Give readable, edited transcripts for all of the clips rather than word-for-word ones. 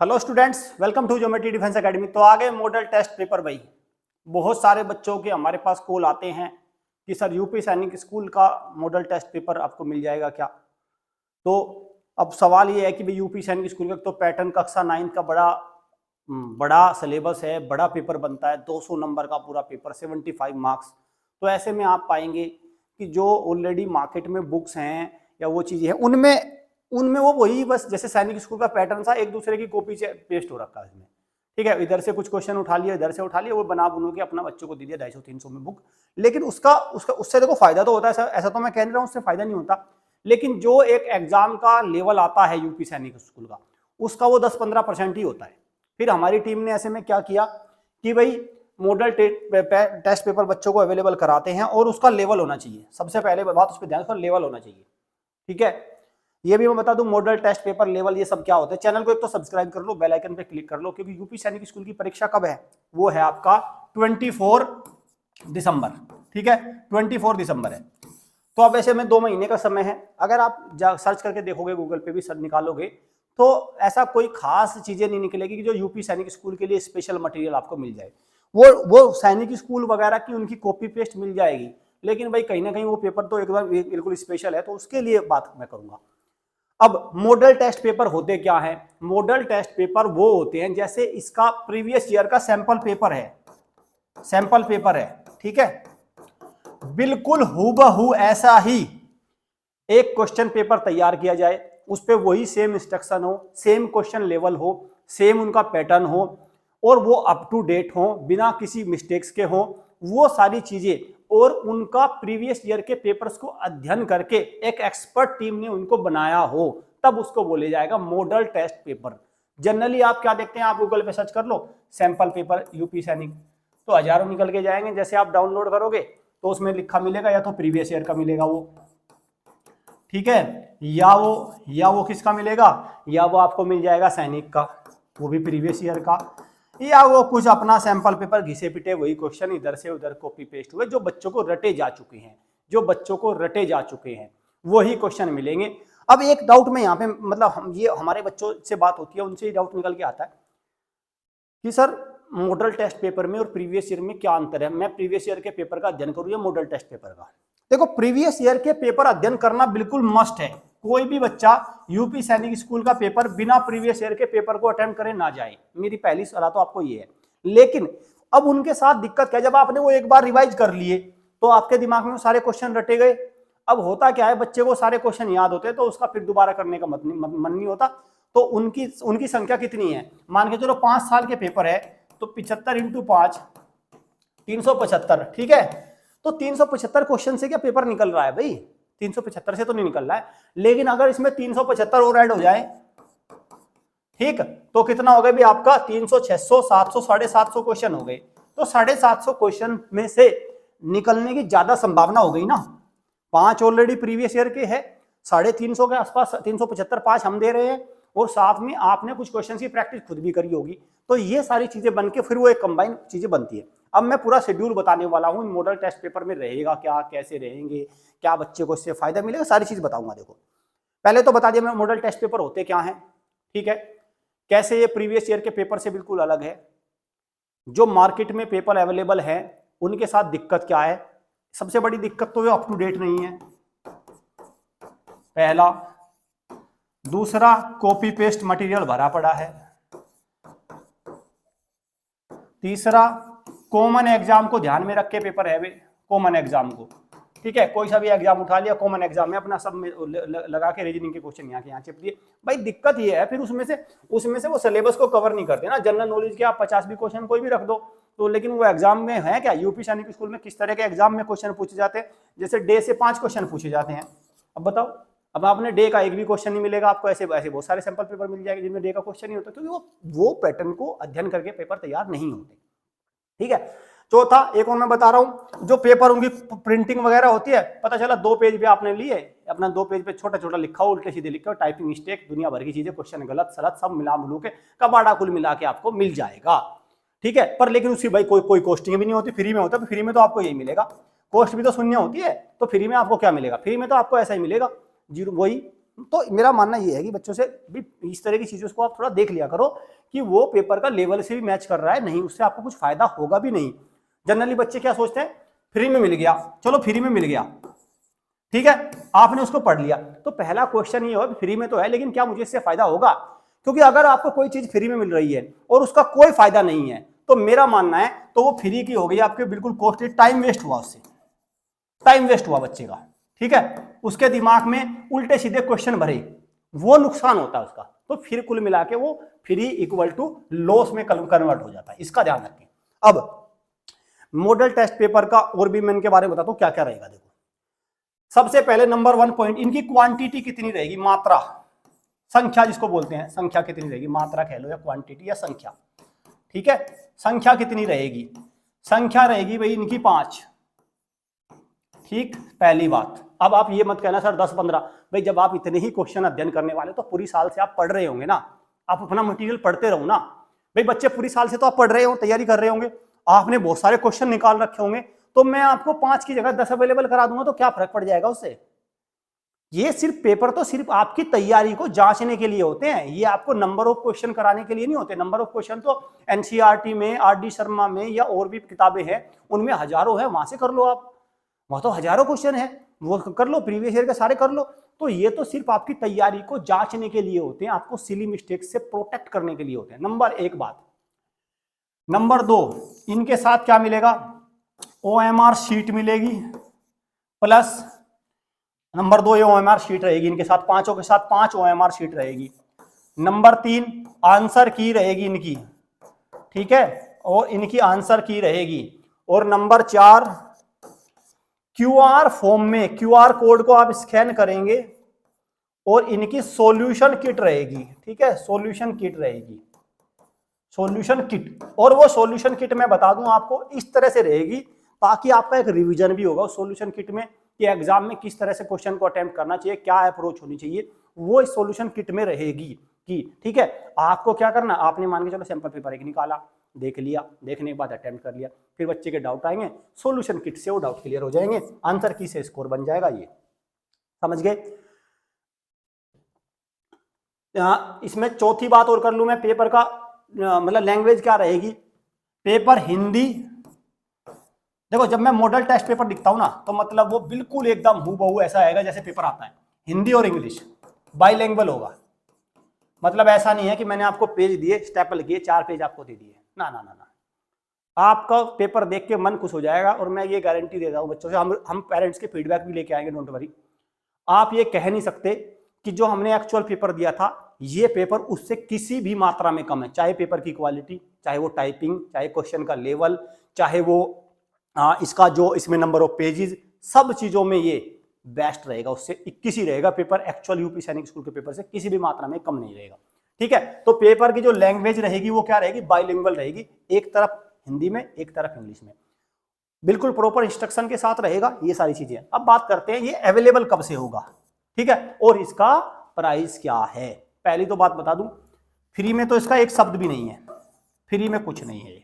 Hello students, welcome to geometry defence academy. तो आगे model test paper भाई, बहुत सारे बच्चों के हमारे पास कॉल आते हैं कि सर यूपी सैनिक स्कूल का मॉडल टेस्ट पेपर आपको मिल जाएगा क्या। तो अब सवाल ये है कि भाई यूपी सैनिक स्कूल का तो पैटर्न कक्षा 9 का बड़ा सिलेबस है, बड़ा पेपर बनता है, 200 नंबर का पूरा पेपर, 75 मार्क्स। तो ऐसे में आप पाएंगे कि जो ऑलरेडी मार्केट में बुक्स हैं या वो चीज़ें हैं उनमें उनमें वो वही बस जैसे सैनिक स्कूल का पैटर्न था, एक दूसरे की कॉपी से पेस्ट हो रखा है इसमें। ठीक है, इधर से कुछ क्वेश्चन उठा लिया, इधर से उठा लिया, वो बना बुनू के अपना बच्चों को दे दिया 250-300 में बुक। लेकिन उसका उसका उससे देखो फायदा तो होता है, ऐसा तो मैं कह नहीं रहा हूँ उससे फायदा नहीं होता, लेकिन जो एक एग्जाम का लेवल आता है यूपी सैनिक स्कूल का, उसका वो 10-15% ही होता है। फिर हमारी टीम ने ऐसे में क्या किया कि भाई मॉडल टेस्ट पेपर बच्चों को अवेलेबल कराते हैं और उसका लेवल होना चाहिए। सबसे पहले बात उस पर ध्यान, उसका लेवल होना चाहिए। ठीक है, ये भी मैं बता दूं मॉडल टेस्ट पेपर लेवल ये सब क्या होता है। चैनल को एक तो सब्सक्राइब कर लो, बेल आइकन पे क्लिक कर लो, क्योंकि यूपी सैनिक स्कूल की परीक्षा कब है, वो है आपका 24 दिसंबर। ठीक है, 24 दिसंबर है। तो अब ऐसे में 2 महीने का समय है। अगर आप सर्च करके देखोगे, गूगल पे भी सर्च निकालोगे, तो ऐसा कोई खास चीजें नहीं निकलेगी कि जो यूपी सैनिक स्कूल के लिए स्पेशल मटेरियल आपको मिल जाए। वो सैनिक स्कूल वगैरह की उनकी कॉपी पेस्ट मिल जाएगी, लेकिन भाई कहीं ना कहीं वो पेपर तो एकदम बिल्कुल स्पेशल है, तो उसके लिए बात मैं करूंगा। अब मॉडल टेस्ट पेपर होते क्या है? मॉडल टेस्ट पेपर वो होते हैं जैसे इसका प्रीवियस ईयर का सैंपल पेपर है, ठीक है, बिल्कुल हूबहू ऐसा ही एक क्वेश्चन पेपर तैयार किया जाए, उस पे वही सेम इंस्ट्रक्शन हो, सेम क्वेश्चन लेवल हो, सेम उनका पैटर्न हो, और वो अप टू डेट हो, बिना किसी मिस्टेक्स के हो, वो सारी चीजें, और उनका प्रीवियस ईयर के पेपर्स को अध्ययन करके एक एक्सपर्ट टीम ने उनको बनाया हो, तब उसको बोले जाएगा मॉडल टेस्ट पेपर। जनरली आप क्या देखते हैं, आप गूगल पे सर्च कर लो सैंपल पेपर यूपी सैनिक, तो हजारों निकल के जाएंगे। जैसे आप डाउनलोड करोगे तो उसमें लिखा मिलेगा या तो प्रीवियस ईयर का मिलेगा वो, ठीक है, या वो किसका मिलेगा, या वो आपको मिल जाएगा सैनिक का, वो भी प्रीवियस ईयर का, या वो कुछ अपना सैंपल पेपर घिसे पिटे वही क्वेश्चन इधर से उधर कॉपी पेस्ट हुए, जो बच्चों को रटे जा चुके हैं वही क्वेश्चन मिलेंगे। अब एक डाउट में यहाँ पे, मतलब ये हमारे बच्चों से बात होती है, उनसे डाउट निकल के आता है कि सर मॉडल टेस्ट पेपर में और प्रीवियस ईयर में क्या अंतर है, मैं प्रीवियस ईयर के पेपर का अध्ययन करूँ या मॉडल टेस्ट पेपर का। देखो, प्रीवियस ईयर के पेपर अध्ययन करना बिल्कुल मस्ट है। कोई भी बच्चा यूपी सैनिक स्कूल का पेपर बिना प्रीवियस ईयर के पेपर को अटेम्प्ट करे ना जाए, मेरी पहली सलाह तो आपको ये है। लेकिन अब उनके साथ दिक्कत क्या है, जब आपने वो एक बार रिवाइज कर लिए तो आपके दिमाग में सारे क्वेश्चन रटे गए। अब होता क्या है, बच्चे को सारे क्वेश्चन याद होते हैं तो उसका फिर दोबारा करने का मन नहीं होता। तो उनकी संख्या कितनी है, मान के चलो 5 साल के पेपर है, तो 75 × 5 375, ठीक है। तो 375 क्वेश्चन से क्या पेपर निकल रहा है भाई, 375 से तो नहीं निकल रहा है। लेकिन अगर इसमें 375 और ऐड हो जाए, ठीक, तो कितना हो गया भी आपका 300, 600, 700, 750 क्वेश्चन हो गए। तो 750 क्वेश्चन में से निकलने की ज्यादा संभावना हो गई ना। 5 ऑलरेडी प्रीवियस ईयर के है, 350 के आसपास, 375 5 हम दे रहे हैं, और साथ में आपने कुछ क्वेश्चन की प्रैक्टिस खुद भी करी होगी। तो ये सारी चीजें बन के फिर वो एक कंबाइन चीजें बनती है। अब मैं पूरा शेड्यूल बताने वाला हूँ, मॉडल टेस्ट पेपर में रहेगा क्या, कैसे रहेंगे, क्या बच्चे को इससे फायदा मिलेगा, सारी चीज बताऊंगा। देखो, पहले तो बता दिया मैं मॉडल टेस्ट पेपर होते क्या हैं, ठीक है, कैसे ये प्रीवियस ईयर के पेपर से बिल्कुल अलग है, जो मार्केट में पेपर अवेलेबल है उनके साथ दिक्कत क्या है। सबसे बड़ी दिक्कत तो ये अप टू डेट नहीं है, पहला। दूसरा, कॉपी पेस्ट मटेरियल भरा पड़ा है। तीसरा, कॉमन एग्जाम को ध्यान में रख के पेपर है वे, कॉमन एग्जाम को, ठीक है, कोई सा भी एग्जाम उठा लिया, कॉमन एग्जाम में अपना सब में लगा के रीजनिंग के क्वेश्चन यहाँ के यहाँ चिप दिए। भाई दिक्कत ये है, फिर उसमें से वो सिलेबस को कवर नहीं करते ना। जनरल नॉलेज के आप 50 भी क्वेश्चन कोई भी रख दो, तो लेकिन वो एग्जाम में है क्या, यूपी सैनिक स्कूल में किस तरह के एग्जाम में क्वेश्चन पूछे जाते हैं, जैसे डे से 5 क्वेश्चन पूछे जाते हैं। अब बताओ, अब आपने डे का एक भी क्वेश्चन नहीं मिलेगा आपको, ऐसे बहुत सारे सैंपल पेपर मिल जाएंगे जिनमें डे का क्वेश्चन नहीं होता, क्योंकि वो पैटर्न को अध्ययन करके पेपर तैयार नहीं होते, ठीक है। चौथा, एक और मैं बता रहा हूं, जो पेपर उनकी प्रिंटिंग वगैरह होती है, पता चला 2 पेज पे आपने लिए, अपना 2 पेज पे छोटा छोटा लिखा हो, उल्टे सीधे लिखा हो, टाइपिंग मिस्टेक, दुनिया भर की चीजें, क्वेश्चन गलत सलत सब मिला मिलू के कबाड़ा कुल मिला के आपको मिल जाएगा, ठीक है। पर लेकिन उसकी भाई कोई कॉस्टिंग भी नहीं होती, फ्री में होता है, फ्री में तो आपको यही मिलेगा, कॉस्ट भी तो शून्य होती है, तो फ्री में आपको क्या मिलेगा, फ्री में तो आपको ऐसा ही मिलेगा, जीरो, वही तो मेरा मानना ये है कि बच्चों से भी इस तरह की चीजों को आप थोड़ा देख लिया करो कि वो पेपर का लेवल से भी मैच कर रहा है, नहीं उससे आपको कुछ फायदा होगा भी नहीं। जनरली बच्चे क्या सोचते हैं, फ्री में मिल गया, चलो फ्री में मिल गया, ठीक है, आपने उसको पढ़ लिया, तो पहला क्वेश्चन ये हो फ्री में तो है लेकिन क्या मुझे इससे फायदा होगा? क्योंकि अगर आपको कोई चीज फ्री में मिल रही है और उसका कोई फायदा नहीं है तो मेरा मानना है तो वो फ्री की हो गई आपके, बिल्कुल कॉस्टली, टाइम वेस्ट हुआ, उससे टाइम वेस्ट हुआ बच्चे का, ठीक है, उसके दिमाग में उल्टे सीधे क्वेश्चन भरे, वो नुकसान होता है उसका। तो फिर कुल मिला के वो फ्री इक्वल टू लॉस में कन्वर्ट हो जाता है, इसका ध्यान रखें। अब मॉडल टेस्ट पेपर का और भी मैं इनके बारे में बताता हूं क्या क्या रहेगा। देखो सबसे पहले नंबर 1 पॉइंट, इनकी क्वांटिटी कितनी रहेगी, मात्रा, संख्या जिसको बोलते हैं, संख्या कितनी रहेगी, मात्रा कह लो या क्वांटिटी या संख्या, ठीक है, संख्या कितनी रहेगी, संख्या रहेगी भाई इनकी 5, ठीक, पहली बात। अब आप ये मत कहना सर 10-15, भाई जब आप इतने ही क्वेश्चन अध्ययन करने वाले तो पूरी साल से आप पढ़ रहे होंगे ना, आप अपना मटेरियल पढ़ते रहो ना भाई, बच्चे पूरी साल से तो आप पढ़ रहे हो, तैयारी कर रहे होंगे, आपने बहुत सारे क्वेश्चन निकाल रखे होंगे, तो मैं आपको 5 की जगह 10 अवेलेबल करा दूंगा तो क्या फर्क पड़ जाएगा उससे? ये सिर्फ पेपर तो सिर्फ आपकी तैयारी को जांचने के लिए होते हैं, ये आपको नंबर ऑफ क्वेश्चन कराने के लिए नहीं होते। नंबर ऑफ क्वेश्चन तो एनसीईआरटी में, आरडी शर्मा में या और भी किताबें हैं उनमें हजारों है, वहां से कर लो आप, वहां तो हजारों क्वेश्चन है, वो कर लो, प्रीवियस ईयर के सारे कर लो। तो ये तो सिर्फ आपकी तैयारी को जांचने के लिए होते हैं, आपको सिली मिस्टेक से प्रोटेक्ट करने के लिए होते हैं, नंबर 1 बात। नंबर 2, इनके साथ क्या मिलेगा, ओएमआर शीट मिलेगी, प्लस नंबर 2 ये ओएमआर शीट रहेगी, इनके साथ पांचों के साथ 5 ओएमआर शीट रहेगी। नंबर 3 आंसर की रहेगी इनकी, ठीक है, और इनकी आंसर की रहेगी। और नंबर 4 क्यूआर फॉर्म में, क्यूआर कोड को आप स्कैन करेंगे और इनकी सॉल्यूशन किट रहेगी, ठीक है, सॉल्यूशन किट रहेगी, सॉल्यूशन किट। और वो सॉल्यूशन किट मैं बता दूं आपको इस तरह से रहेगी ताकि आपका एक रिवीजन भी होगा उस सॉल्यूशन किट में कि एग्जाम में किस तरह से क्वेश्चन को अटेम्प्ट करना चाहिए, क्या अप्रोच होनी चाहिए, वो इस सॉल्यूशन किट में रहेगी कि, ठीक है, आपको क्या करना, आपने मान के चलो सैंपल पेपर एक निकाला, देख लिया, देखने के बाद अटेम्प्ट कर लिया, फिर बच्चे के डाउट आएंगे, सॉल्यूशन किट से वो डाउट क्लियर हो जाएंगे, आंसर की से स्कोर बन जाएगा, ये समझ गए। इसमें चौथी बात और कर लूं मैं, पेपर का मतलब लैंग्वेज क्या रहेगी, पेपर हिंदी। देखो जब मैं मॉडल टेस्ट पेपर लिखता हूं ना तो मतलब वो बिल्कुल एकदम हूबहू ऐसा आएगा जैसे पेपर आता है, हिंदी और इंग्लिश बाइलैंग्वेज होगा। मतलब ऐसा नहीं है कि मैंने आपको पेज दिए, स्टेपल किए, 4 पेज आपको दे दिए, ना ना ना ना, आपका पेपर देख के मन खुश हो जाएगा। और मैं ये गारंटी दे रहा हूं बच्चों से, हम पेरेंट्स के फीडबैक भी लेके आएंगे, डोंट वरी। आप ये कह नहीं सकते कि जो हमने एक्चुअल पेपर दिया था ये पेपर उससे किसी भी मात्रा में कम है, चाहे पेपर की क्वालिटी, चाहे वो टाइपिंग, चाहे क्वेश्चन का लेवल, चाहे वो इसका जो इसमें नंबर ऑफ पेजेस, सब चीजों में ये बेस्ट रहेगा, उससे 21 ही रहेगा पेपर, एक्चुअल यूपी सैनिक स्कूल के पेपर से किसी भी मात्रा में कम नहीं रहेगा, ठीक है। तो पेपर की जो लैंग्वेज रहेगी वो क्या रहेगी, बाइलिंगुअल रहेगी, एक तरफ हिंदी में एक तरफ इंग्लिश में, बिल्कुल प्रॉपर इंस्ट्रक्शन के साथ रहेगा, ये सारी चीजें। अब बात करते हैं ये अवेलेबल कब से होगा, ठीक है, और इसका प्राइस क्या है। पहली तो बात बता दूं, फ्री में तो इसका एक शब्द भी नहीं है, फ्री में कुछ नहीं है ये,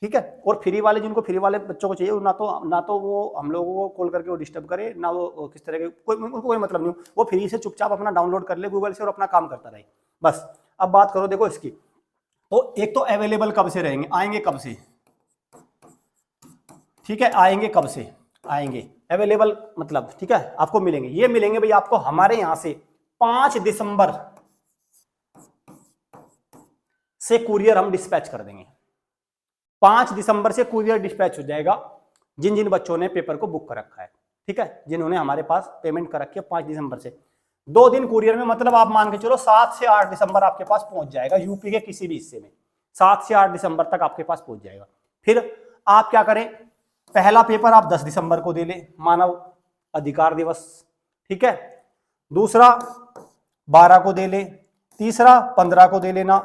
ठीक है। और फ्री वाले, जिनको फ्री वाले बच्चों को चाहिए, ना तो वो हम लोगों को कॉल करके वो डिस्टर्ब करे, ना वो किस तरह के, कोई मतलब नहीं, वो फ्री से चुपचाप अपना डाउनलोड कर ले गूगल से और अपना काम करता रहे बस। अब बात करो देखो इसकी, तो एक तो अवेलेबल कब से रहेंगे, आएंगे कब से, ठीक है, आएंगे कब से, आएंगे अवेलेबल मतलब, ठीक है, आपको मिलेंगे, ये मिलेंगे भाई आपको हमारे यहां से 5 दिसंबर से कुरियर हम डिस्पैच कर देंगे, 5 दिसंबर से कुरियर डिस्पैच हो जाएगा जिन जिन बच्चों ने पेपर को बुक कर रखा है, ठीक है, जिन्होंने हमारे पास पेमेंट कर रखी है 5 दिसंबर से। 2 दिन कुरियर में, मतलब आप मान के चलो 7 से 8 दिसंबर आपके पास पहुंच जाएगा, यूपी के किसी भी हिस्से में 7 से 8 दिसंबर तक आपके पास पहुंच जाएगा। फिर आप क्या करें, पहला पेपर आप 10 दिसंबर को दे लें, मानव अधिकार दिवस, ठीक है, दूसरा 12 को दे ले, तीसरा 15 को दे लेना,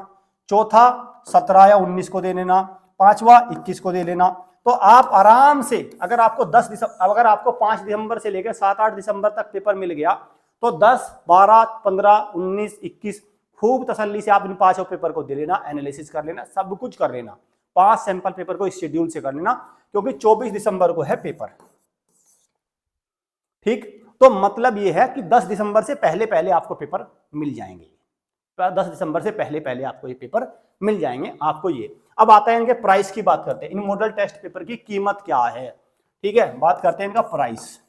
चौथा 17 या 19 को दे लेना, पांचवा 21 को दे लेना। तो आप आराम से, अगर आपको 10 दिसंबर, अगर आपको 5 दिसंबर से लेकर 7-8 दिसंबर तक पेपर मिल गया तो 10, 12, 15, 19, 21 खूब तसल्ली से आप इन 5 पेपर को दे लेना, एनालिसिस कर लेना, सब कुछ कर लेना, 5 सैंपल पेपर को इस शेड्यूल से कर लेना, क्योंकि 24 दिसंबर को है पेपर, ठीक। तो मतलब ये है कि 10 दिसंबर से पहले पहले आपको पेपर मिल जाएंगे। 10 दिसंबर से पहले पहले आपको ये पेपर मिल जाएंगे आपको ये। अब आता है इनके प्राइस की बात करते हैं, इन मॉडल टेस्ट पेपर की कीमत क्या है। ठीक है, बात करते हैं इनका प्राइस।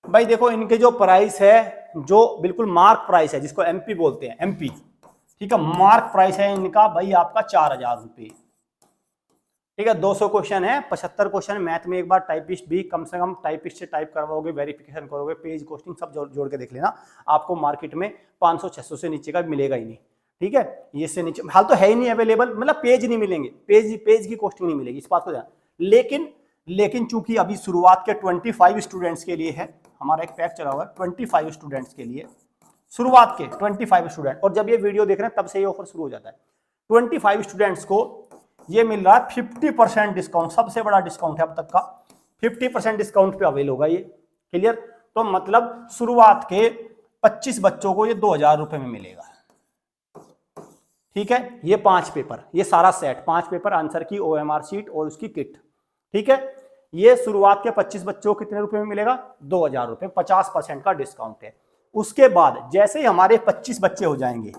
भाई देखो इनके जो प्राइस है, जो बिल्कुल मार्क प्राइस है, जिसको एमपी बोलते हैं, एमपी, ठीक है, मार्क प्राइस है इनका भाई आपका 4000 रुपये। ठीक है, 200 क्वेश्चन है, 75 क्वेश्चन मैथ में। एक बार टाइपिस्ट भी कम से कम टाइपिस्ट से टाइप करवाओगे, वेरिफिकेशन करोगे, पेज कोस्टिंग सब जोड़ के देख लेना, आपको मार्केट में 500-600 से नीचे का मिलेगा ही नहीं। ठीक है, ये से नीचे हाल तो है ही नहीं अवेलेबल, मतलब पेज नहीं मिलेंगे, पेज की कोस्टिंग नहीं मिलेगी, इस बात को ध्यान। लेकिन चूंकि अभी शुरुआत के 25 स्टूडेंट्स के लिए है, हमारा एक पैक चला हुआ है 25 स्टूडेंट्स के लिए, शुरुआत के 25 स्टूडेंट, और जब ये वीडियो देख रहे हैं तब से ये ऑफर शुरू हो जाता है। 25 स्टूडेंट्स को ये मिल रहा है 50% डिस्काउंट, सबसे बड़ा डिस्काउंट है अब तक का, 50% डिस्काउंट पे अवेल होगा ये। क्लियर? तो मतलब शुरुआत के 25 बच्चों को ये 2000 रुपए में मिलेगा। ठीक है, ये 5 पेपर, ये सारा सेट 5 पेपर, आंसर की OMR शीट और उसकी किट। ठीक है, ये शुरुआत के 25 बच्चों को कितने रुपए में मिलेगा? 2000 रुपए, 50% का डिस्काउंट है। उसके बाद जैसे ही हमारे 25 बच्चे हो जाएंगे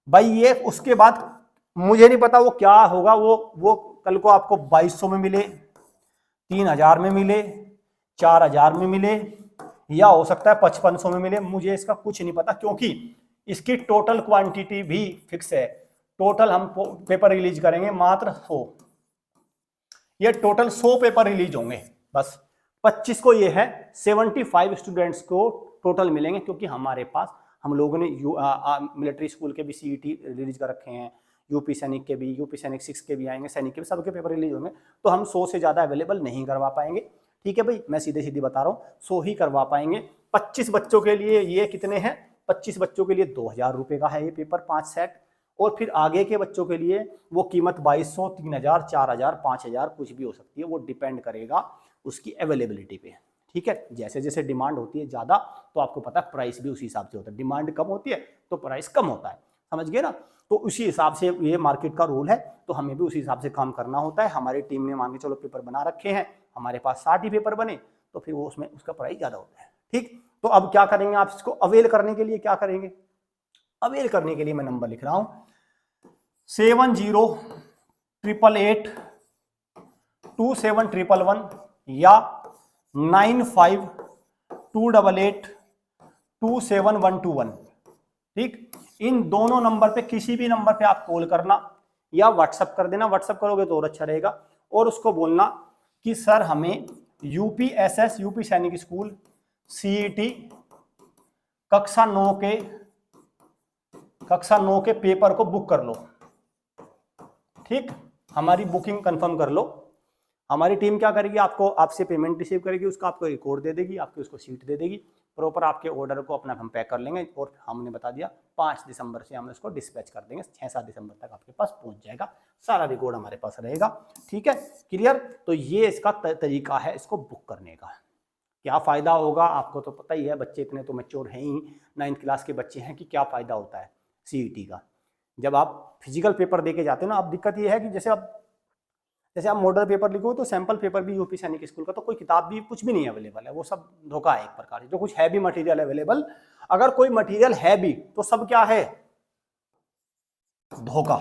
भाई, ये उसके बाद मुझे नहीं पता वो क्या होगा, वो कल को आपको 2200 में मिले, 3000 में मिले, 4000 में मिले, या हो सकता है 5500 में मिले, मुझे इसका कुछ नहीं पता, क्योंकि इसकी टोटल क्वांटिटी भी फिक्स है। टोटल हम पेपर रिलीज करेंगे मात्र 100, ये टोटल 100 पेपर रिलीज होंगे बस। 25 को ये है, 75 स्टूडेंट्स को टोटल मिलेंगे, क्योंकि हमारे पास हम लोगों ने मिलिट्री स्कूल के भी CET रिलीज कर रखे हैं, यूपी सैनिक के भी, यूपी सैनिक 6 के भी आएंगे, सैनिक के भी, सबके पेपर रिलीज होंगे, तो हम 100 से ज़्यादा अवेलेबल नहीं करवा पाएंगे। ठीक है भाई, मैं सीधे बता रहा हूँ, 100 ही करवा पाएंगे। 25 बच्चों के लिए ये कितने हैं? 25 बच्चों के लिए 2000 रुपये का है ये पेपर, 5 सेट, और फिर आगे के बच्चों के लिए वो कीमत 2200, 3000, 4000, 5000 कुछ भी हो सकती है, वो डिपेंड करेगा उसकी अवेलेबिलिटी पे। ठीक है, जैसे जैसे डिमांड होती है ज़्यादा तो आपको पता है प्राइस भी उसी हिसाब से होता है, डिमांड कम होती है तो प्राइस कम होता है, समझ गए ना? तो उसी हिसाब से ये मार्केट का रूल है, तो हमें भी उसी हिसाब से काम करना होता है। हमारी टीम ने मान के चलो पेपर बना रखे हैं, हमारे पास 60 ही पेपर बने, तो फिर वो उसमें उसका प्राइस ज़्यादा होता है। ठीक, तो अब क्या करेंगे, आप इसको अवेल करने के लिए क्या करेंगे? अवेल करने के लिए मैं नंबर लिख रहा हूँ 70282711 या 9528827121। ठीक, इन दोनों नंबर पे, किसी भी नंबर पे आप कॉल करना या व्हाट्सएप कर देना, व्हाट्सएप करोगे तो और अच्छा रहेगा, और उसको बोलना कि सर हमें UPSS यूपी सैनिक स्कूल CET कक्षा 9 के पेपर को बुक कर लो। ठीक, हमारी बुकिंग कंफर्म कर लो। हमारी टीम क्या करेगी, आपको आपसे पेमेंट रिसीव करेगी, उसका आपको एक कोड दे देगी, आपको उसको सीट दे देगी, प्रॉपर आपके ऑर्डर को अपना हम पैक कर लेंगे, और हमने बता दिया 5 दिसंबर से हम इसको डिस्पैच कर देंगे, 6-7 दिसंबर तक आपके पास पहुंच जाएगा, सारा रिकॉर्ड हमारे पास रहेगा। ठीक है, क्लियर? तो ये इसका तरीका है इसको बुक करने का। क्या फ़ायदा होगा आपको तो पता ही है, बच्चे इतने तो मैच्योर हैं ही, 9th क्लास के बच्चे हैं, कि क्या फ़ायदा होता है CET का। जब आप फिजिकल पेपर दे के जाते हो ना, अब दिक्कत ये है कि जैसे आप मॉडल पेपर लिखो तो सैंपल पेपर भी यूपी सैनिक स्कूल का, तो कोई किताब भी कुछ भी नहीं अवेलेबल है, वो सब धोखा है एक प्रकार से। जो कुछ है भी मटेरियल अवेलेबल, अगर कोई मटेरियल है भी तो सब क्या है? धोखा।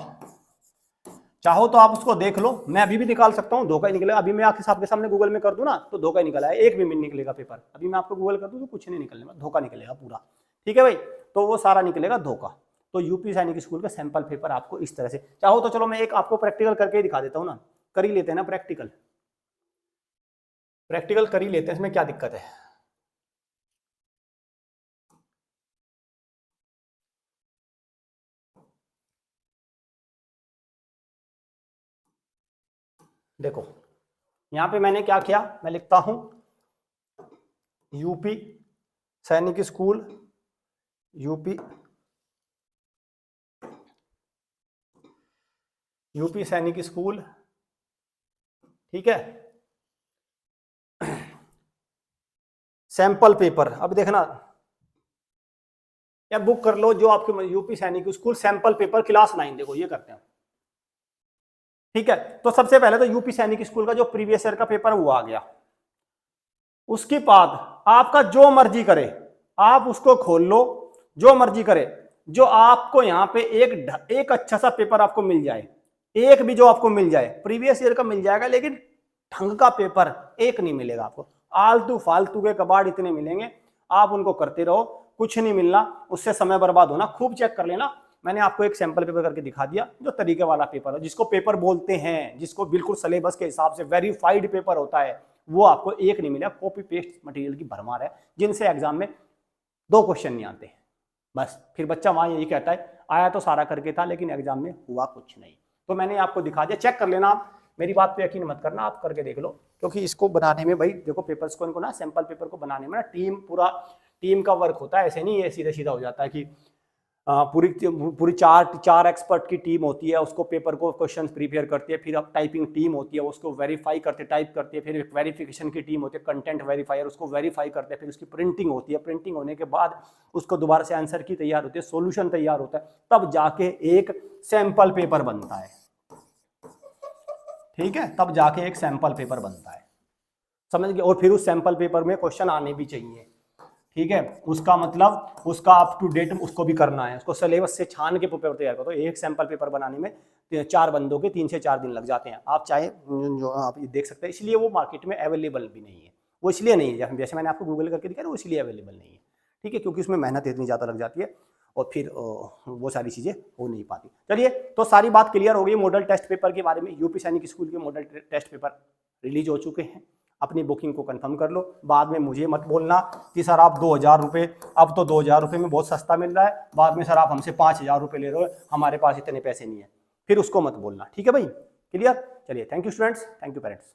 चाहो तो आप उसको देख लो, मैं अभी भी निकाल सकता हूँ, धोखा ही निकलेगा। अभी मैं आपके सामने गूगल में कर दूं ना तो धोखा ही निकला है, एक भी मिनट निकलेगा पेपर। अभी मैं आपको गूगल कर दूं तो कुछ नहीं निकलने में, धोखा निकलेगा पूरा। ठीक है भाई, तो वो सारा निकलेगा धोखा। तो यूपी सैनिक स्कूल का सैंपल पेपर आपको इस तरह से, चाहो तो चलो मैं एक आपको प्रैक्टिकल करके ही दिखा देता हूँ ना, कर ही लेते हैं ना प्रैक्टिकल कर ही लेते हैं, इसमें क्या दिक्कत है? देखो यहां पे मैंने क्या किया, मैं लिखता हूं यूपी सैनिक स्कूल, यूपी सैनिक स्कूल। ठीक है, सैंपल पेपर, अब देखना या बुक कर लो जो आपके यूपी सैनिक स्कूल सैंपल पेपर क्लास 9। देखो ये करते हैं। ठीक है, तो सबसे पहले तो यूपी सैनिक स्कूल का जो प्रीवियस ईयर का पेपर वो आ गया, उसके बाद आपका जो मर्जी करे, आप उसको खोल लो, जो मर्जी करे, जो आपको यहाँ पे एक अच्छा सा पेपर आपको मिल जाए, एक भी जो आपको मिल जाए, प्रीवियस ईयर का मिल जाएगा, लेकिन ढंग का पेपर एक नहीं मिलेगा आपको। आलतू फालतू के कबाड़ इतने मिलेंगे, आप उनको करते रहो, कुछ नहीं मिलना, उससे समय बर्बाद होना। खूब चेक कर लेना, मैंने आपको एक सैंपल पेपर करके दिखा दिया जो तरीके वाला पेपर है, जिसको पेपर बोलते हैं, जिसको बिल्कुल सिलेबस के हिसाब से वेरीफाइड पेपर होता है, वो आपको एक नहीं मिला। कॉपी पेस्ट मटेरियल की भरमार है, जिनसे एग्जाम में 2 क्वेश्चन नहीं आते हैं। बस फिर बच्चा वहां यही कहता है आया तो सारा करके था, लेकिन एग्जाम में हुआ कुछ नहीं। तो मैंने आपको दिखा दिया, चेक कर लेना आप, मेरी बात पे यकीन मत करना, आप करके देख लो। क्योंकि इसको बनाने में भाई देखो, पेपर्स को इनको ना, सैंपल पेपर को बनाने में ना पूरा टीम का वर्क होता है। ऐसे नहीं ये सीधा सीधा हो जाता है कि पूरी चार एक्सपर्ट की टीम होती है, उसको पेपर को क्वेश्चन प्रिपेयर करती है, फिर अब टाइपिंग टीम होती है, उसको वेरीफाई करते टाइप करती है, फिर एक वेरिफिकेशन की टीम होती है, कंटेंट वेरीफायर, उसको वेरीफाई करते हैं, फिर उसकी प्रिंटिंग होती है, प्रिंटिंग होने के बाद उसको दोबारा से आंसर की तैयार होती है, सॉल्यूशन तैयार होता है, तब जाके एक सैंपल पेपर बनता है। ठीक है, तब जाके एक सैंपल पेपर बनता है, समझ गए। और फिर उस सैंपल पेपर में क्वेश्चन आने भी चाहिए। ठीक है, उसका मतलब उसका अप टू डेट उसको भी करना है, उसको सिलेबस से छान के पेपर तैयार करो। तो एक सैंपल पेपर बनाने में 4 बंदों के 3 से 4 दिन लग जाते हैं। आप चाहे जो आप ये देख सकते हैं, इसलिए वो मार्केट में अवेलेबल भी नहीं है। वो इसलिए नहीं है, जैसे मैंने आपको गूगल करके दिखाया, वो इसलिए अवेलेबल नहीं है। ठीक है, क्योंकि उसमें मेहनत इतनी ज़्यादा लग जाती है और फिर वो सारी चीज़ें हो नहीं पाती। चलिए, तो सारी बात क्लियर हो गई मॉडल टेस्ट पेपर के बारे में। यूपी सैनिक स्कूल के मॉडल टेस्ट पेपर रिलीज हो चुके हैं। अपनी बुकिंग को कंफर्म कर लो। बाद में मुझे मत बोलना कि सर आप 2000 रुपये, अब तो 2000 रुपये में बहुत सस्ता मिल रहा है, बाद में सर आप हमसे 5000 रुपये ले रहे हो, हमारे पास इतने पैसे नहीं है, फिर उसको मत बोलना। ठीक है भाई, क्लियर। चलिए, thank you students, thank you parents.